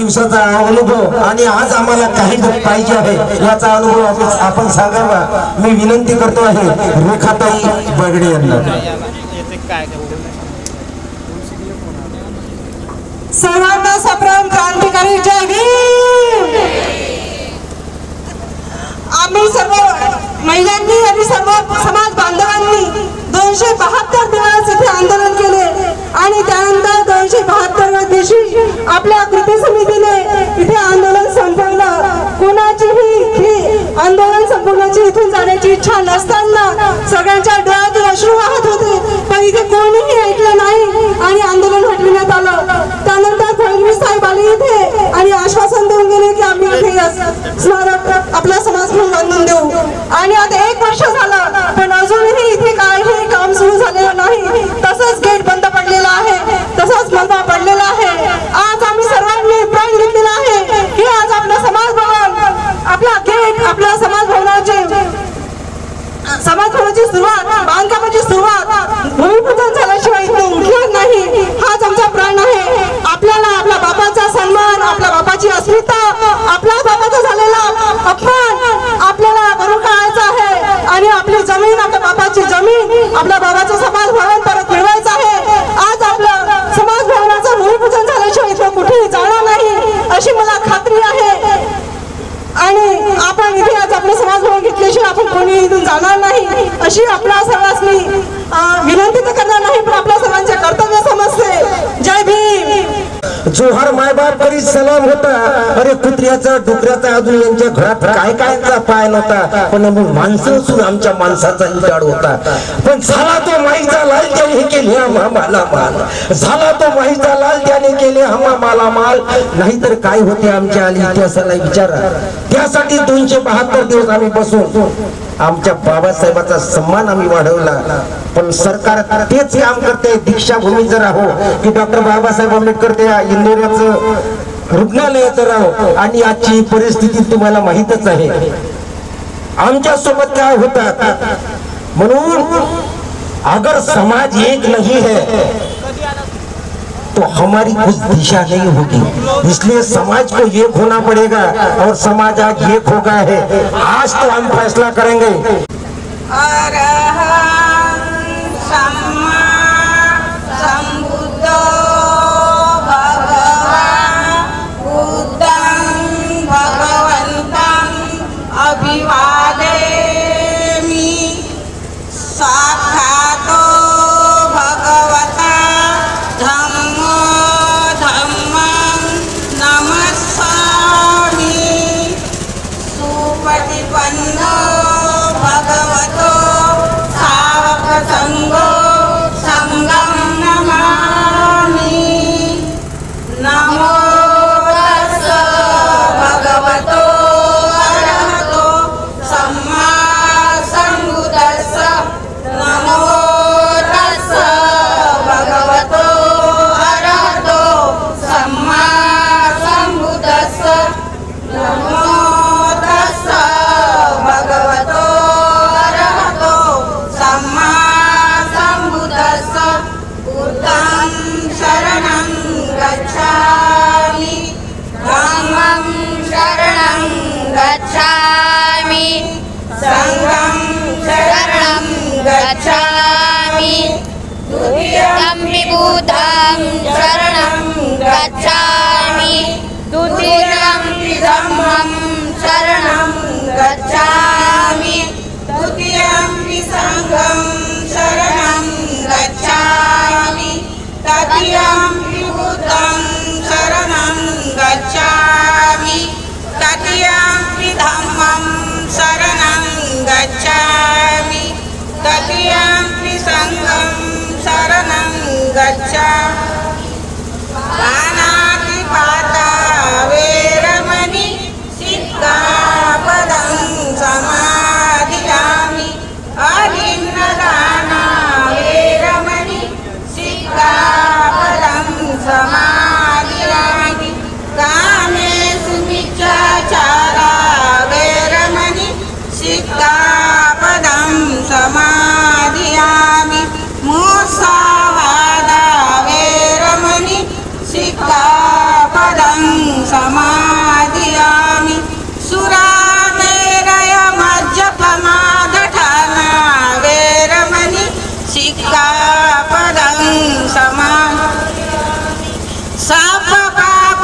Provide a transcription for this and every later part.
दिवसाचा अनुभव आणि आज आम्हाला काही पाहिजे आहे याचा अनुभव आपण सांगावा मी विनंती करतो आहे रेखाताई बगडे यांना। सर्वांना सप्राम क्रांतिकारी जय भीम। आम्ही सर्व महिलांनी आणि सर्व समाज बांधवांनी 272 दिवस इथे आंदोलन केले आणि त्यानंतर 272व्या दिवशी आपल्या कृती समितीने इथे आंदोलन संपवलं। कोणाचीही आंदोलन संपवण्याची इथून जाण्याची इच्छा नसताना सगळ्यांच्या डोळ्यातून अश्रू वाहत होते, पण इथे कोणीही ऐकलं नाही आणि आंदोलन हटविण्यात आलं। त्यानंतर फडणवीस साहेब आले इथे आणि आश्वासन देऊन गेले की आम्ही इथे स्मारक आपला समाज म्हणून बांधून देऊ आणि आता 1 वर्ष झालं पण अजूनही इथे काहीही काम सुरू झालेलं नाही। तसंच गेट बंद पडलेला आहे, तसंच मलबा पडलेला आहे। आज आम्ही सर्वांनी प्रण घेतलेला आहे की आज आपला समाज भवन आपला गेट आपल्या समाज भवनाची सुरुवात बांधकामाची सुरुवात भूमिपूजन झाल्याशिवाय इथे उठणार नाही। हाच आमचा प्रण आहे। आपल्याला आपल्या बापाचा सन्मान आपल्या बापाची अस्मिता आपल्या बापाचा झालेला अपमान आपल्याला भरून काढायचा आहे आणि आपली जमीन आपल्या बापाची जमीन आपल्या बाबाचं समाज भवन परत मिळवायचं आहे। आज आपल्या समाज भवनाचं भूमिपूजन झाल्याशिवाय इथे कुठेही जाणार नाही अशी मला खात्री आहे आणि आपण इथे आज आपलं समाज भवन घेतल्याशिवाय आपण कोणी इथून जाणार नाही अशी आपल्या सर्वांनी विनंती तर करणार नाही पण आपल्या सर्वांचे कर्तव्य समजते। जय भीम। जोहार मायबाप करी सलाम होता। अरे कुत्र्याचा डुकऱ्याचा अजून यांच्या घरात काय कायचा पाय नव्हता पण माणसं असून आमच्या माणसाचा इजाड होता। पण झाला तो माईचा लाल त्याने केले आम्हाला माल, झाला तो माईचा लाल त्याने केले आम्हाला माल। नाहीतर काय होते आमच्या आली इतिहासाला विचारा। त्यासाठी 272 दिवस आम्ही बसून आमच्या बाबासाहेबाचा सन्मान आम्ही वाढवला पण सरकार तेच काम करते। दीक्षाभूमी जर राहो की डॉक्टर बाबासाहेब आंबेडकर त्या इंदोऱ्याचं रुग्णालयाचं राहो आणि आजची परिस्थिती तुम्हाला माहीतच आहे आमच्या सोबत काय होतात। म्हणून अगर समाज एक नहीं है तो हमारी कुछ दिशा नहीं होगी, इसलिए समाज को एक होना पड़ेगा और समाज आज एक हो गया है। आज तो हम फैसला करेंगे। समाधियामि मुसावादा वे समाधियामि सुरामेरय मज्जपमादठाना वेरमणि सिक्खापदं सपपापस्सकरणं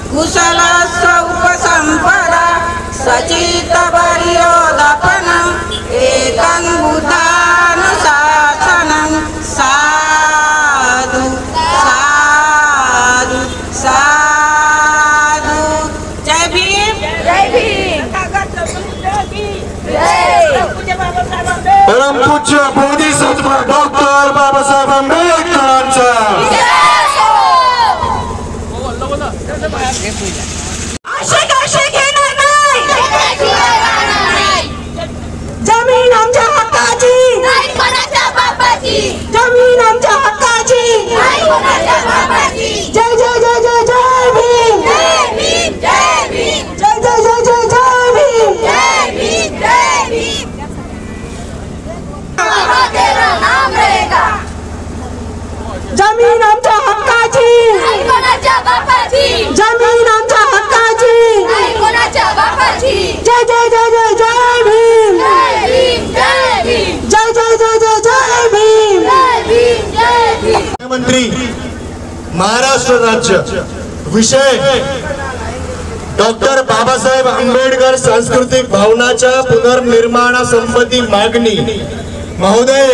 कुशलस्व उपसम्पदा सचितवर्योदपनम् एकं बुधानुशासनं साधु साधु साधु। जय भीम जय भीम। परम पूज्य बोधिसत्व डॉक्टर बाबासाहेब आंबेडकरांचा जमीन आमच्या हक्काची, जमीन आमच्या हक्काची। जय जय जय जय जय भीम, जय जय जय जय जय भीम। जमीन आमच्या हक्काची, जमीन आमच्या हक्काची। जय जय जय जय जय भीम, जय जय जय जय जय भीम। मंत्री महाराष्ट्र राज्य विषय डॉक्टर बाबासाहेब आंबेडकर सांस्कृतिक भवनाच्या पुनर्निर्माणासंबंधी मागणी। महोदय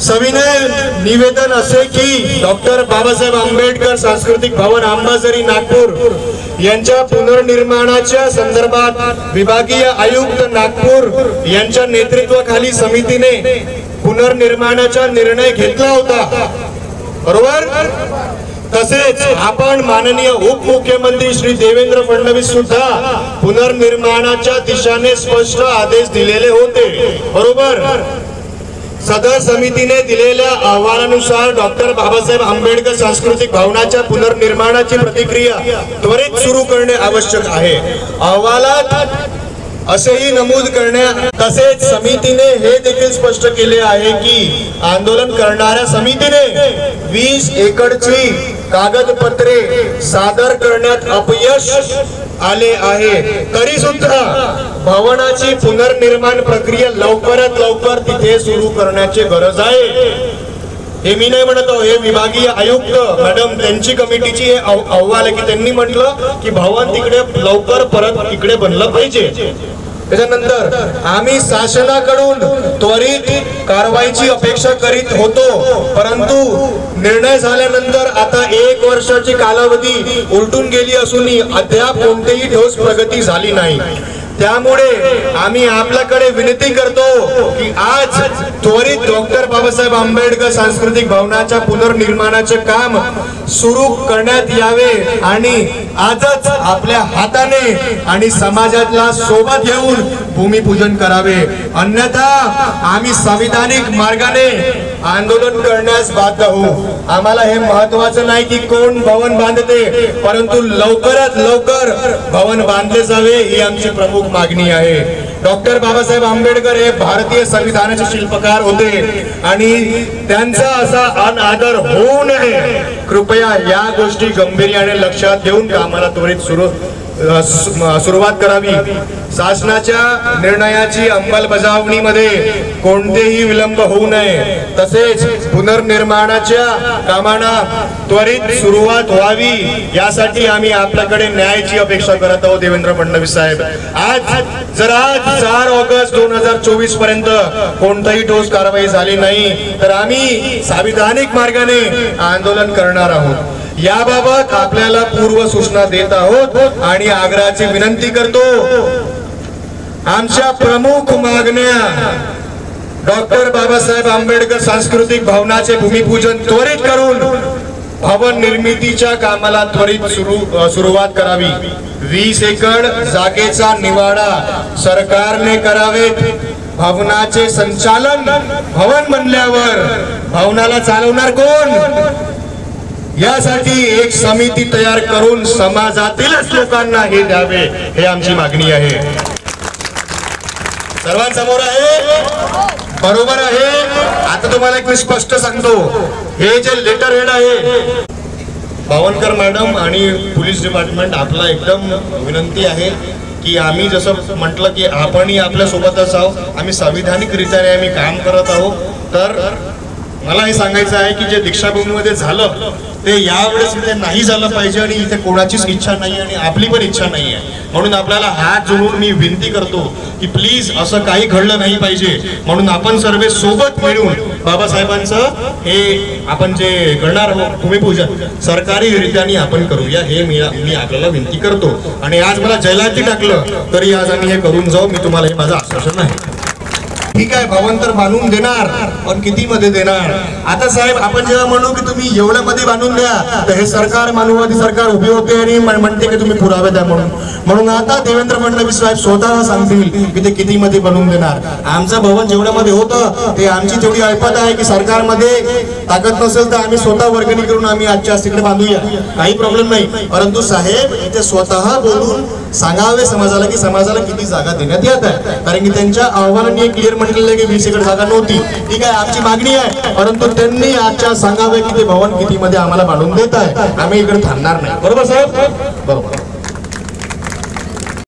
सविनय निवेदन असे की डॉक्टर बाबासाहेब आंबेडकर सांस्कृतिक भवन अंबाझरी नागपूर यांच्या पुनर्निर्माणाच्या संदर्भात विभागीय आयुक्त नागपूर यांच्या नेतृत्वाखाली समितीने पुनर्निर्माणाचा निर्णय घेतला होता, बरोबर। तसेच आपण माननीय उपमुख्यमंत्री श्री देवेंद्र फडणवीस सुद्धा पुनर्निर्माणाच्या दिशेने स्पष्ट आदेश दिलेले होते, बरोबर। सदर समितीने दिलेल्या अहवालानुसार डॉक्टर बाबासाहेब आंबेडकर सांस्कृतिक भवनाच्या पुनर्निर्माणाची प्रक्रिया त्वरित सुरू करणे आवश्यक आहे। अहवालात असेही नमूद तसेच समितीने हे देखील स्पष्ट केले आहे की आंदोलन करणाऱ्या समितीने 20 एकरची कागदपत्रे सादर करण्यात अपयश आले आहे, तरी सुद्धा भवनाची पुनर्निर्माण प्रक्रिया लवकरात लवकर तिथे सुरू करण्याची गरज आहे। हे मी नाही म्हणतो, हे विभागीय आयुक्त मॅडम त्यांची कमिटीची हे अहवाल आहे की त्यांनी म्हटलं की भवन तिकडे लवकर परत इकडे बनलं पाहिजे। त्याच्यानंतर आम्ही शासनाकडून त्वरित कारवाईची अपेक्षा करीत होतो, परंतु निर्णय झाल्यानंतर आता 1 वर्षाची कालावधी उलटून गेली असूनही अद्याप कोणतीही ठोस प्रगती झाली नाही। त्यामुळे आम्ही आपल्याकडे विनंती करतो की आज त्वरित डॉक्टर बाबासाहेब आंबेडकर सांस्कृतिक भवनाच्या पुनर्निर्माणाचे काम सुरू करण्यात यावे आणि आजच आपल्या हाताने आणि समाजाला सोबत घेऊन भूमिपूजन करावे, अन्यथा आम्ही संविधानिक मार्गाने आंदोलन करण्यास बाध्य होऊ। आम्हाला हे महत्त्वाचं नाही की कोण भवन बांधते, परंतु लवकरात लवकर भवन बांधले जावे ही आमची प्रमुख मागणी आहे। डॉक्टर बाबासाहेब आंबेडकर हे भारतीय संविधानाचे शिल्पकार होते आणि त्यांचा असा अनादर होऊ नये। कृपया या गोष्टी गांभीर्याने लक्षात घेऊन कामाला त्वरित सुरुवात करावी। शासनाच्या निर्णयाची अंमलबजावणीमध्ये कोणतेही विलंब होऊ नये, तसेच पुनर्निर्माणाच्या कामांना त्वरित सुरुवात व्हावी यासाठी आम्ही आपल्याकडे न्यायाची अपेक्षा करत आहोत। देवेंद्र फडणवीस साहेब, आज 4 ऑगस्ट 2024 पर्यंत कोणतीही ठोस कारवाई झाली नाही तर आम्ही संविधानिक मार्गाने आंदोलन करणार आहोत। याबाबत आपल्याला पूर्व सूचना देत आहोत आणि आग्रहाची विनंती करतो, आमच्या प्रमुख मागण्या डॉक्टर बाबासाहेब आंबेडकर सांस्कृतिक भवनाचे भूमिपूजन त्वरित करून भवन निर्मितीच्या कामाला त्वरित सुरुवात करावी। 20 एकर जागेचा निवाडा सरकारने करावे। भवनाचे संचालन भवन बनल्यावर भवनाला चालवणार कोण यासाठी एक समिती तयार करून समाजातीलच लोकांना हे द्यावे, हे आमची मागणी आहे। सर्वांसमोर आहे बरोबर आहे. आता तुम्हाला एक मी स्पष्ट सांगतो, हे जे लेटर हेड आहे बावनकर मॅडम आणि पोलीस डिपार्टमेंट, आपला एकदम विनंती आहे की आम्ही जसं म्हटलं की आपणही आपल्या सोबतच आहोत, आम्ही संविधानिकरित्याने आम्ही काम करत आहोत. तर मला हे सांगायचं आहे की जे दीक्षाभूमीमध्ये झालं ते यावेळेस इथे नाही झालं पाहिजे आणि इथे कोणाचीच इच्छा नाही आणि आपली पण इच्छा नाही आहे. म्हणून आपल्याला हात जोडून मी विनंती करतो की प्लीज असं काही घडलं नाही पाहिजे. म्हणून आपण सर्व सोबत मिळून बाबासाहेबांचं हे आपण जे करणार आहोत भूमिपूजन सरकारी रीत्याने आपण करूया, हे मी आपल्याला विनंती करतो. आणि आज मला जैलाती टाकलं तरी आज आम्ही हे करून जाऊ. मी तुम्हाला हे माझं आश्वासन आहे. ठीक आहे, भवन तर बांधून देणार, पण किती मध्ये देणार? आता साहेब आपण जेव्हा म्हणू की तुम्ही एवढ्या मध्ये बांधून द्या, तर हे सरकार मानववादी सरकार उभी होते आणि म्हणते की तुम्ही पुरावे द्या म्हणून आता देवेंद्र फडणवीस साहेब स्वतः सांगतील की ते किती मध्ये बनवून देणार. आमचं भवन जेवढ्या मध्ये होतं ते आमची तेवढी ऐपत आहे की सरकारमध्ये ताकद नसेल तर आम्ही स्वतः वर्गणी करून आम्ही आजच्या तिकडे बांधूया, काही प्रॉब्लेम नाही. परंतु साहेब इथे स्वतः बोलून सांगावे समाजाला की समाजाला किती जागा देण्यात येत आहे. कारण की त्यांच्या अहवालांनी क्लिअर म्हटलेलं की 20 एकर जागा नव्हती. ठीक आहे, आमची मागणी आहे, परंतु त्यांनी आजच्या सांगावे की ते भवन किती मध्ये आम्हाला बांधून देत आहे. आम्ही इकडे थांबणार नाही. बरोबर साहेब? बरोबर.